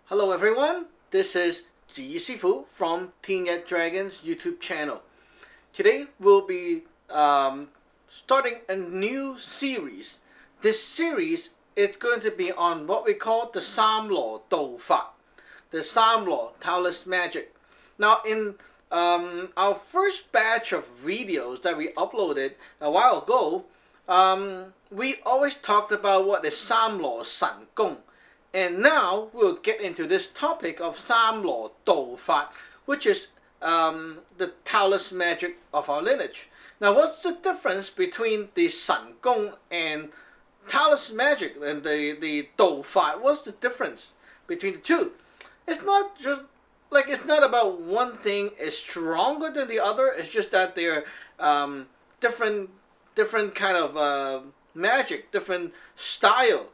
Hello everyone, this is Ji Sifu from Yat Dragon's YouTube channel. Today we'll be starting a new series. This series is going to be on what we call the Saam Law Taoist, the Saam Law Taoist Magic. Now in our first batch of videos that we uploaded a while ago, we always talked about what is Saam Law Sun Gung. And now we'll get into this topic of Saam Law Taoist, which is the Talus magic of our lineage. Now, what's the difference between the Sun Gung and Talus magic and the Taoist? What's the difference between the two? It's not just like it's not about one thing is stronger than the other. It's just that they're different kind of magic, different style.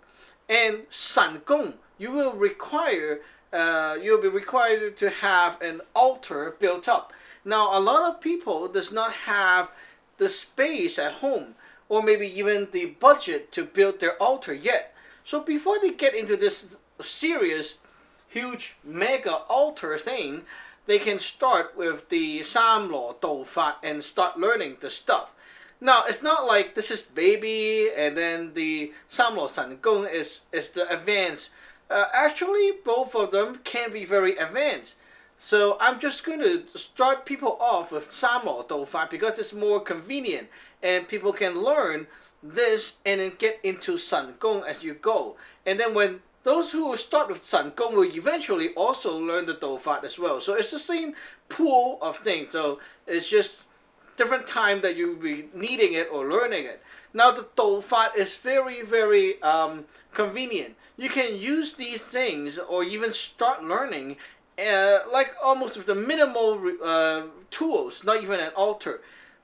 And Sun Gung, you'll be required to have an altar built up. Now, a lot of people does not have the space at home, or maybe even the budget to build their altar yet. So before they get into this serious, huge, mega altar thing, they can start with the Saam Law Taoist and start learning the stuff. Now, it's not like this is baby and then the Saam Law Sun Gung is the advanced. Actually, both of them can be very advanced. So I'm just going to start people off with Saam Law Taoist because it's more convenient and people can learn this and then get into Sun Gung as you go. And then when those who start with Sun Gung will eventually also learn the Taoist as well. So it's the same pool of things. So it's just different time that you'll be needing it or learning it. Now the Taoist is very, very convenient. You can use these things or even start learning like almost with the minimal tools, not even an altar.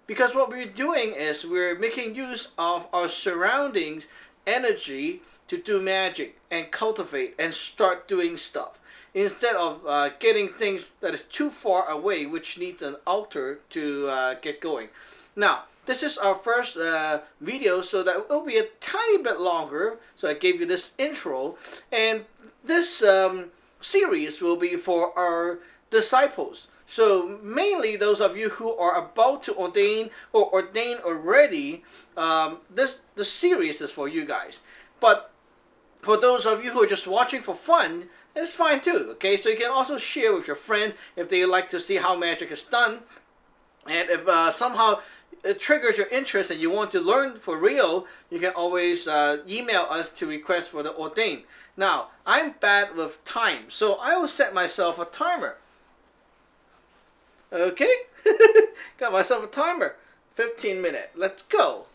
Because what we're doing is we're making use of our surroundings energy to do magic and cultivate and start doing stuff, instead of getting things that is too far away, which needs an altar to get going. Now, this is our first video, so that it will be a tiny bit longer. So I gave you this intro, and this series will be for our disciples. So mainly those of you who are about to ordain or ordain already, the series is for you guys. But for those of you who are just watching for fun, it's fine too, okay? So you can also share with your friends if they like to see how magic is done. And if somehow it triggers your interest and you want to learn for real, you can always email us to request for the ordain. Now, I'm bad with time, so I will set myself a timer. Okay? Got myself a timer. 15 minutes. Let's go.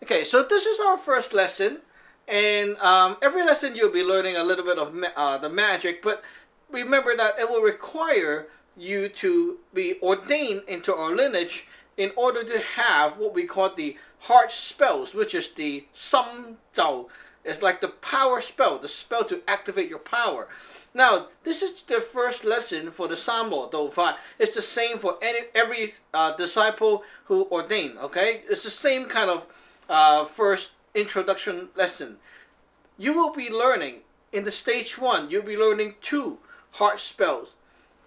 Okay, so this is our first lesson. And every lesson you'll be learning a little bit of the magic, but remember that it will require you to be ordained into our lineage in order to have what we call the heart spells, which is the Saam Law. It's like the power spell, the spell to activate your power. Now, this is the first lesson for the Saam Law Taoist. It's the same for every disciple who ordained, okay? It's the same kind of first introduction lesson. You will be learning in the stage 1. You'll be learning 2 heart spells.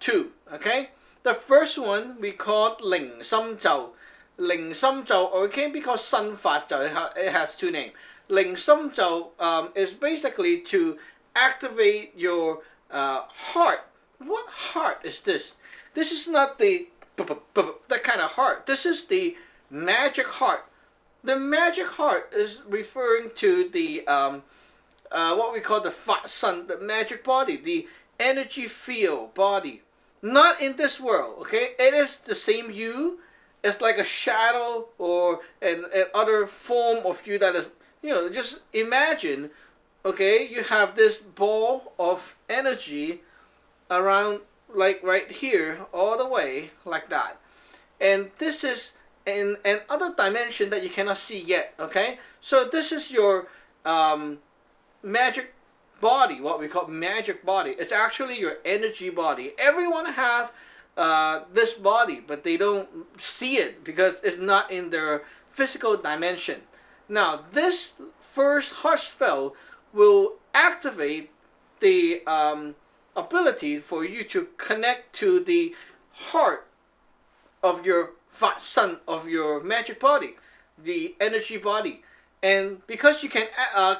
2, okay? The first one we call Ling Sim Zhou. Ling Sim Zhou, or it can be called Sun Fa Zhou. It has 2 names. Ling Sim Zhou is basically to activate your heart. What heart is this? This is not the that kind of heart. This is the magic heart. The magic heart is referring to the what we call the Fat Sun, the magic body, the energy field body. Not in this world, okay? It is the same you. It's like a shadow or an other form of you that is, just imagine, okay? You have this ball of energy around, like right here, all the way, like that. And this is in another dimension that you cannot see yet, okay? So this is your magic body, what we call magic body. It's actually your energy body. Everyone have this body, but they don't see it because it's not in their physical dimension. Now, this first heart spell will activate the ability for you to connect to the heart of your sun, of your magic body, the energy body. And because you can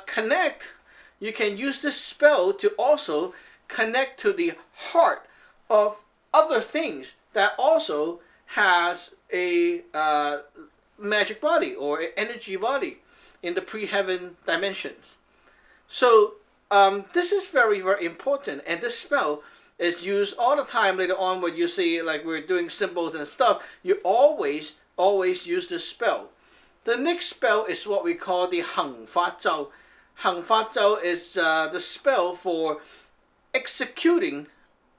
connect, you can use this spell to also connect to the heart of other things that also has a magic body or energy body in the pre-heaven dimensions. So this is very, very important, and this spell is used all the time later on when you see like we're doing symbols and stuff. You always use this spell. The next spell is what we call the Hang Fa Zhao. Hang Fa Zhao is the spell for executing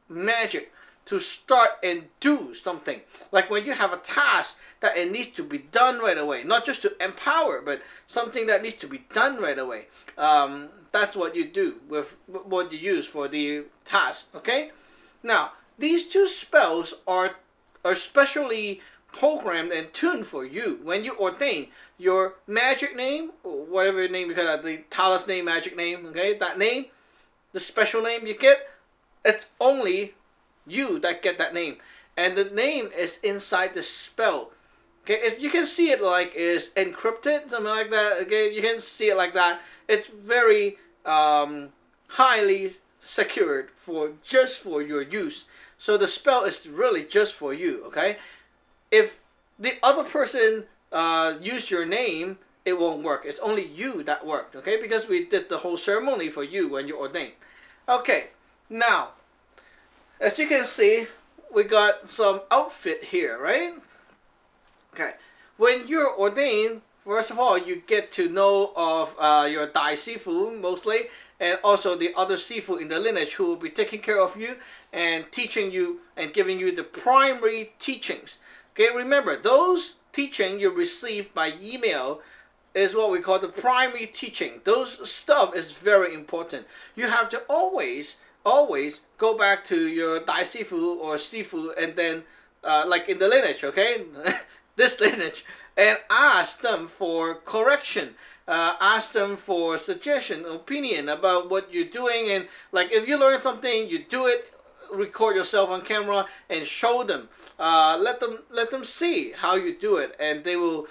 magic, to start and do something. Like when you have a task that it needs to be done right away, not just to empower, but something that needs to be done right away. That's what you do with what you use for the task. Okay. Now these two spells are specially programmed and tuned for you when you ordain your magic name, or whatever name you got, the Talus name, magic name. Okay, that name, the special name you get, it's only you that get that name, and the name is inside the spell. Okay, you can see it like is encrypted, something like that. Okay, you can see it like that. It's very highly secured for just for your use. So the spell is really just for you. Okay, if the other person use your name, it won't work. It's only you that worked. Okay, because we did the whole ceremony for you when you ordained. Okay, now, as you can see, we got some outfit here, right? Okay. When you're ordained, first of all, you get to know of your Dai Sifu mostly, and also the other Sifu in the lineage who will be taking care of you and teaching you and giving you the primary teachings. Okay, remember, those teaching you receive by email is what we call the primary teaching. Those stuff is very important. You have to always go back to your Dai Sifu or Sifu, and then like in the lineage, okay, this lineage, and ask them for correction, ask them for suggestion, opinion about what you're doing, and like if you learn something, you do it, record yourself on camera and show them, let them see how you do it, and they will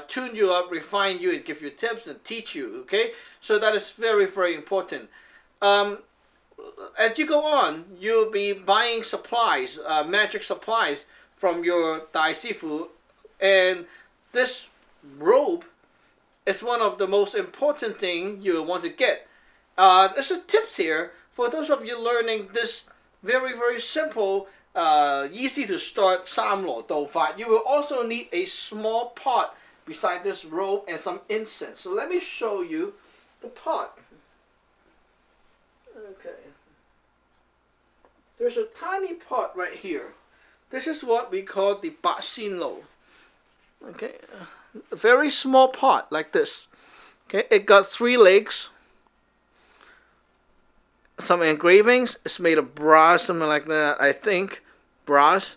tune you up, refine you, and give you tips and teach you. Okay, so that is very, very important. As you go on, you'll be buying supplies, magic supplies from your Dai Sifu, and this robe is one of the most important thing you want to get. There's a tips here for those of you learning this very, very simple, easy to start Saam Law Taoist. You will also need a small pot beside this robe and some incense. So let me show you the pot. Okay. There's a tiny pot right here. This is what we call the Ba Xin Lo. Okay, a very small pot like this. Okay, it got 3 legs. Some engravings. It's made of brass, something like that. I think brass.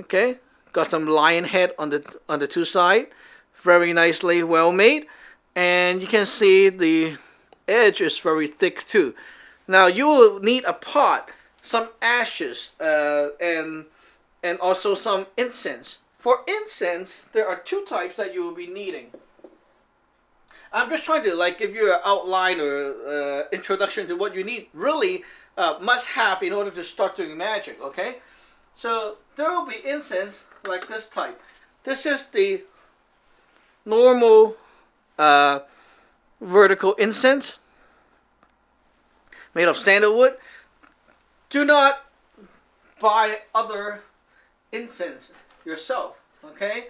Okay, got some lion head on the 2 sides. Very nicely well made, and you can see the edge is very thick too. Now you will need a pot, some ashes, and also some incense. For incense, there are 2 types that you will be needing. I'm just trying to like give you an outline or introduction to what you need. Really must have in order to start doing magic. Okay, so there will be incense like this type. This is the normal vertical incense made of sandalwood. Do not buy other incense yourself, okay?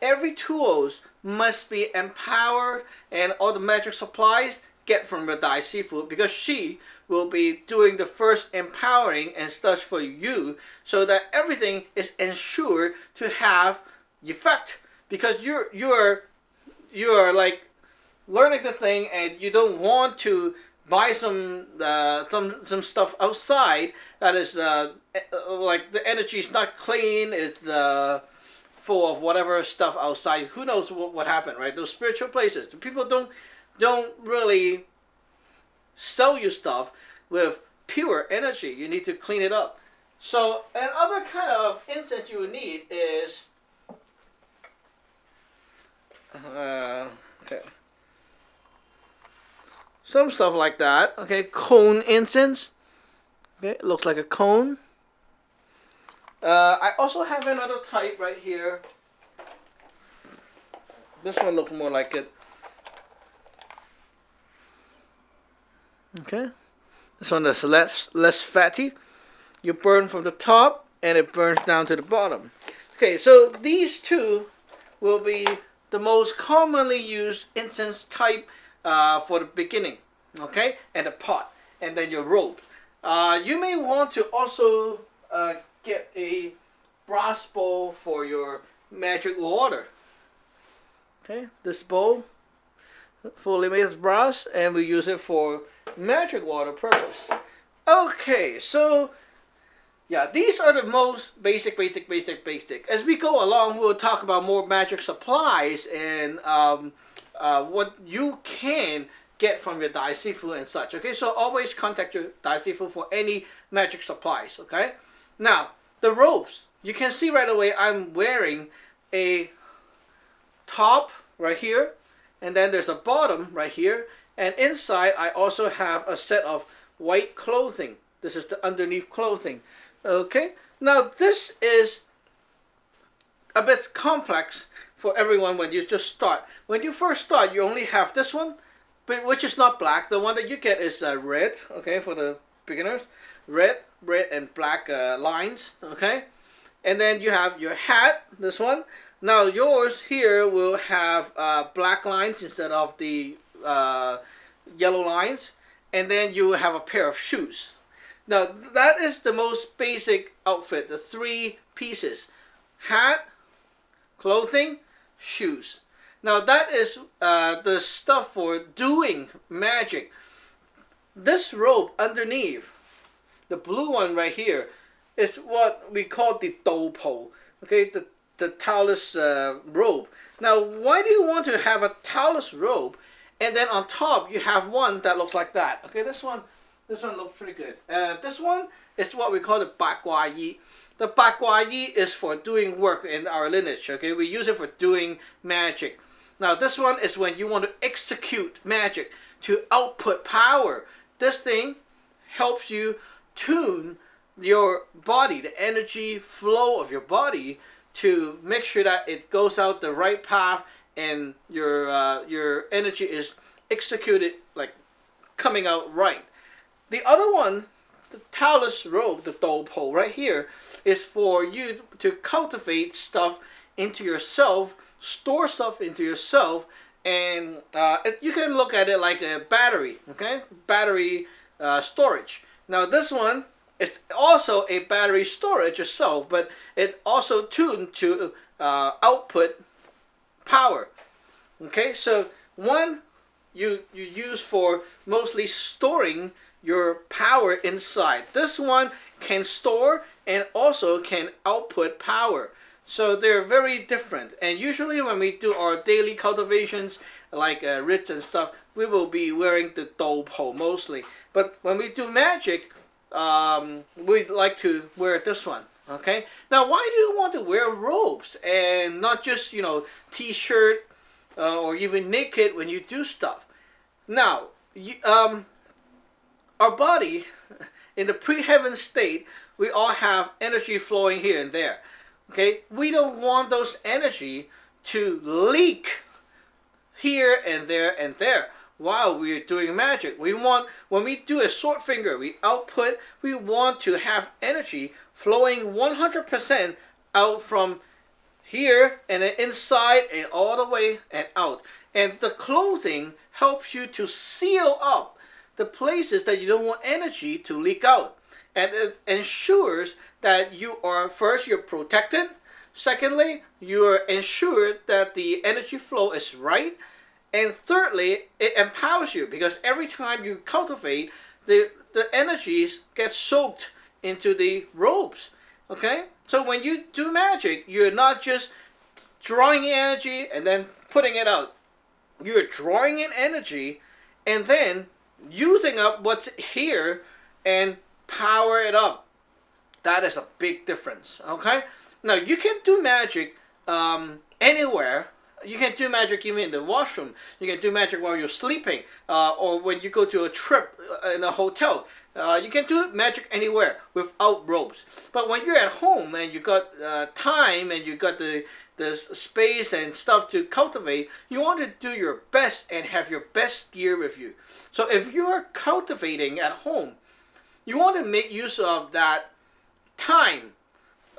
Every tools must be empowered, and all the magic supplies get from your Dai Sifu, because she will be doing the first empowering and stuff for you, so that everything is ensured to have effect. Because you are like learning the thing, and you don't want to buy some stuff outside that is like the energy is not clean, it's full of whatever stuff outside. Who knows what happened, right? Those spiritual places, the people don't really sell you stuff with pure energy. You need to clean it up. So another kind of incense you will need is okay, some stuff like that. Okay, cone incense. Okay, it looks like a cone. I also have another type right here. This one looks more like it. Okay, this one is less fatty. You burn from the top and it burns down to the bottom. Okay, so these two will be the most commonly used incense type for the beginning. Okay, and the pot, and then your robes. You may want to also get a brass bowl for your magic water. Okay, this bowl fully made of brass, and we use it for magic water purpose. Okay, so yeah, these are the most basic. As we go along, we'll talk about more magic supplies and what you can get from your Dai Sifu and such. Okay, so always contact your Dai Sifu for any magic supplies. Okay, now the robes. You can see right away I'm wearing a top right here, and then there's a bottom right here, and inside I also have a set of white clothing. This is the underneath clothing. Okay, now this is a bit complex for everyone when you just start. When you first start, you only have this one, but which is not black. The one that you get is red. Okay, for the beginners, red and black lines. Okay, and then you have your hat. This one. Now yours here will have black lines instead of the yellow lines, and then you have a pair of shoes. Now that is the most basic outfit, the 3 pieces: hat, clothing, shoes. Now that is the stuff for doing magic. This robe underneath, the blue one right here, is what we call the doupo. Okay, the Talus robe. Now, why do you want to have a Talus robe, and then on top you have one that looks like that? Okay, this one looks pretty good. This one is what we call the Ba Gua Yi. The Ba Gua Yi is for doing work in our lineage. Okay, we use it for doing magic. Now, this one is when you want to execute magic to output power. This thing helps you tune your body, the energy flow of your body, to make sure that it goes out the right path and your energy is executed, like coming out right. The other one, the Talus Robe, the doupo right here, is for you to cultivate stuff into yourself, store stuff into yourself, and you can look at it like a battery, okay? Battery storage. Now this one, it's also a battery storage itself, but it's also tuned to output power. Okay, so one you use for mostly storing your power inside. This one can store and also can output power. So they're very different. And usually when we do our daily cultivations, like rits and stuff, we will be wearing the doupo mostly. But when we do magic, we'd like to wear this one. Okay, now why do you want to wear robes and not just, you know, t-shirt or even naked when you do stuff? Now our body in the pre-heaven state, we all have energy flowing here and there. Okay, we don't want those energy to leak here and there while we're doing magic. We want, when we do a short finger, we output, we want to have energy flowing 100% out from here and then inside and all the way and out. And the clothing helps you to seal up the places that you don't want energy to leak out. And it ensures that you are, first, you're protected. Secondly, you're ensured that the energy flow is right. And thirdly, it empowers you, because every time you cultivate, the energies get soaked into the robes. Okay? So when you do magic, you're not just drawing in energy and then putting it out. You're drawing in energy and then using up what's here and power it up. That is a big difference. Okay. Now you can do magic anywhere. You can do magic even in the washroom. You can do magic while you're sleeping, or when you go to a trip in a hotel. You can do magic anywhere without robes. But when you're at home and you got time and you got the space and stuff to cultivate, you want to do your best and have your best gear with you. So if you're cultivating at home, you want to make use of that time.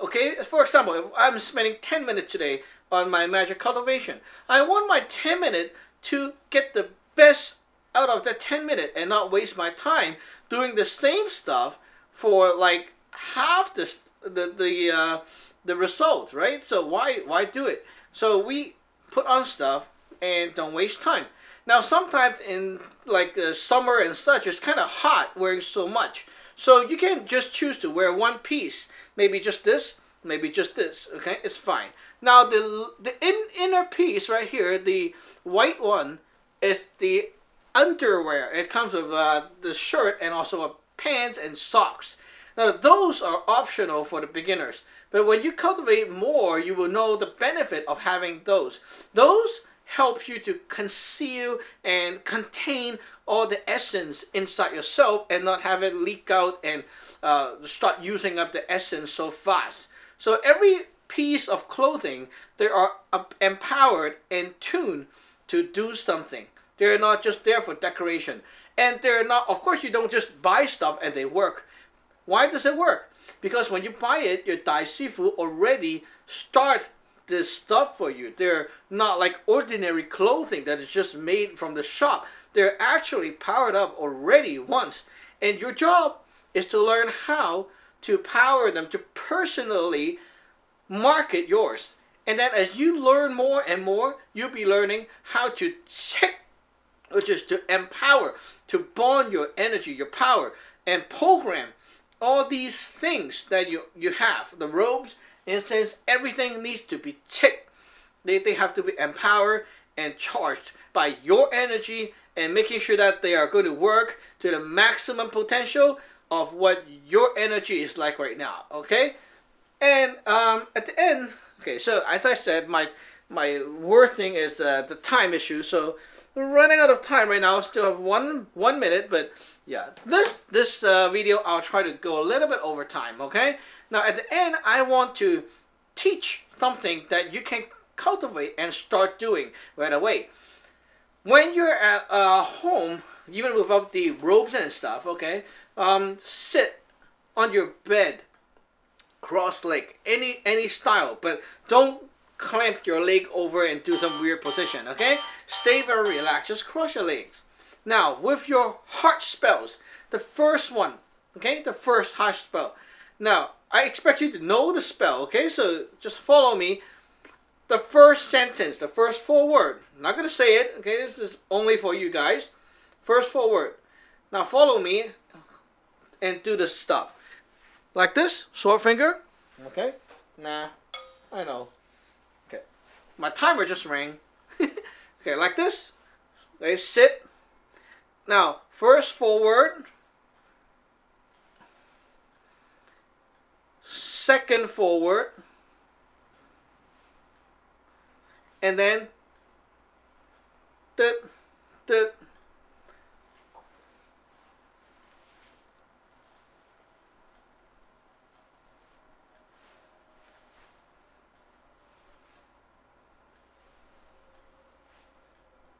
Okay, for example, if I'm spending 10 minutes today on my magic cultivation, I want my 10 minutes to get the best out of that 10 minutes and not waste my time doing the same stuff for like half the results, right? So why do it? So we put on stuff and don't waste time. Now sometimes in like summer and such, it's kind of hot wearing so much. So you can just choose to wear one piece, maybe just this, maybe just this. Okay, it's fine. Now the inner piece right here, the white one, is the underwear. It comes with the shirt and also a pants and socks. Now those are optional for the beginners. But when you cultivate more, you will know the benefit of having those. Those help you to conceal and contain all the essence inside yourself and not have it leak out and start using up the essence so fast. So every piece of clothing, they are empowered and tuned to do something. They're not just there for decoration. And they're not, of course, you don't just buy stuff and they work. Why does it work? Because when you buy it, your Dai Sifu already start this stuff for you. They're not like ordinary clothing that is just made from the shop. They're actually powered up already once. And your job is to learn how to power them, to personally market yours. And then as you learn more and more, you'll be learning how to check, which is to empower, to bond your energy, your power, and program all these things that you have. The robes, incense, everything needs to be checked. They have to be empowered and charged by your energy and making sure that they are going to work to the maximum potential of what your energy is like right now. Okay? And at the end, okay, so as I said, my word thing is the time issue. So we're running out of time right now. Still have one minute, but yeah, this video I'll try to go a little bit over time. Okay. Now at the end, I want to teach something that you can cultivate and start doing right away. When you're at home, even without the robes and stuff, okay, sit on your bed, cross leg, any style, but don't clamp your leg over and do some weird position, okay? Stay very relaxed, just cross your legs. Now, with your heart spells, the first one, okay, the first heart spell. Now, I expect you to know the spell, okay? So just follow me. The first sentence, the first 4 words. I'm not going to say it, okay? This is only for you guys. First 4 words. Now follow me and do this stuff. Like this, short finger. Okay? Nah, I know. Okay. My timer just rang. Okay, like this. Okay, sit. Now, first 4 words. Second 4 words. And then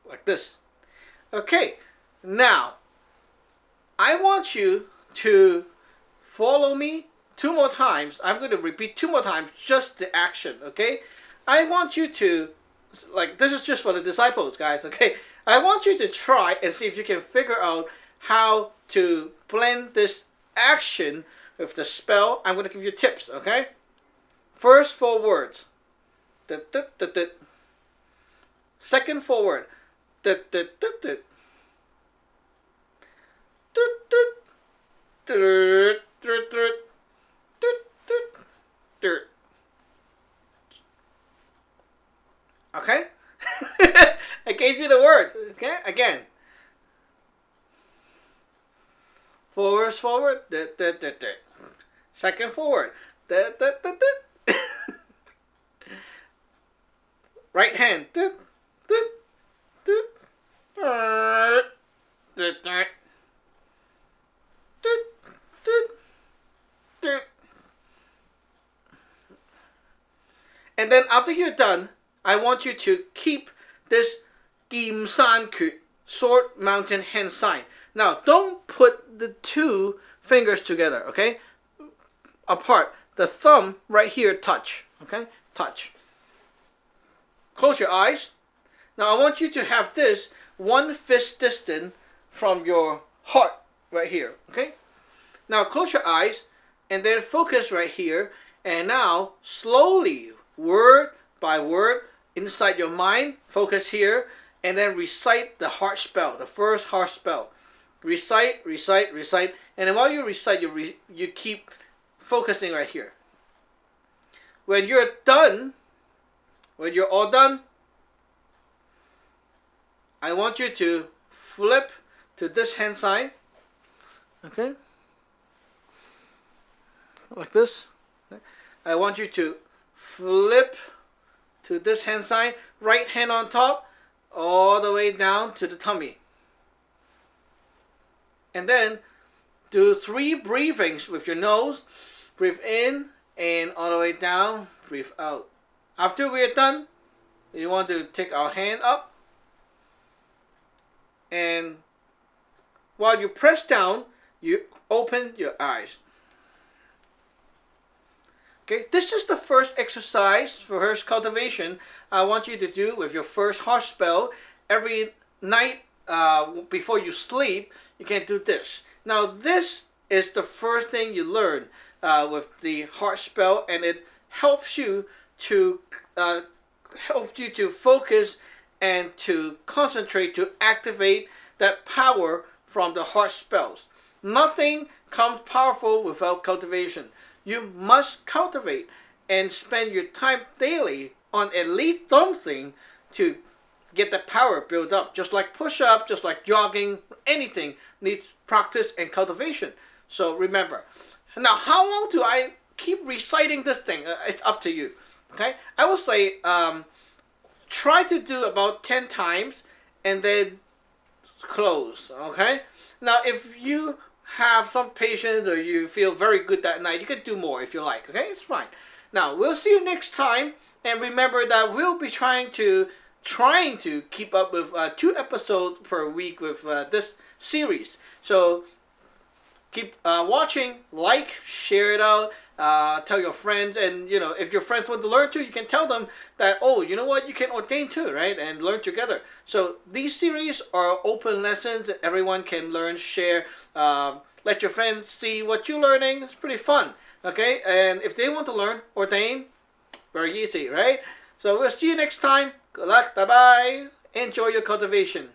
like this. Okay, now I want you to follow me 2 more times. I'm going to repeat 2 more times, just the action, okay? I want you to, like, this is just for the disciples, guys, okay? I want you to try and see if you can figure out how to blend this action with the spell. I'm going to give you tips, okay? First 4 words. Second 4 word. Okay? I gave you the word. Okay? Again. First forward. Second forward. Right hand. And then after you're done, I want you to keep this Kim San Ku, sword mountain hand sign. Now, don't put the two fingers together, okay? Apart. The thumb right here touch, okay? Touch. Close your eyes. Now, I want you to have this 1 fist distance from your heart right here, okay? Now, close your eyes and then focus right here. And now, slowly, word by word, inside your mind, focus here, and then recite the heart spell, the first heart spell. Recite, recite, recite, and then while you recite, you keep focusing right here. When you're done, when you're all done, I want you to flip to this hand sign, okay? Like this. I want you to flip to this hand sign, right hand on top, all the way down to the tummy. And then do 3 breathings with your nose. Breathe in and all the way down, breathe out. After we are done, we want to take our hand up. And while you press down, you open your eyes. Okay, this is the first exercise for first cultivation I want you to do with your first heart spell. Every night before you sleep, you can do this. Now, this is the first thing you learn with the heart spell, and it helps you to focus and to concentrate, to activate that power from the heart spells. Nothing comes powerful without cultivation. You must cultivate and spend your time daily on at least something to get the power built up. Just like push-up, just like jogging, anything needs practice and cultivation. So remember. Now, how long do I keep reciting this thing? It's up to you. Okay? I would say try to do about 10 times and then close. Okay? Now, if you have some patience or you feel very good that night, you can do more if you like. Okay? It's fine. Now, we'll see you next time. And remember that we'll be trying to keep up with 2 episodes per week with this series. So keep watching, like, share it out, tell your friends, and if your friends want to learn too, you can tell them that, oh, you know what, you can ordain too, right, and learn together. So these series are open lessons that everyone can learn, share, let your friends see what you're learning. It's pretty fun, okay? And if they want to learn, ordain, very easy, right? So we'll see you next time. Good luck. Bye-bye. Enjoy your cultivation.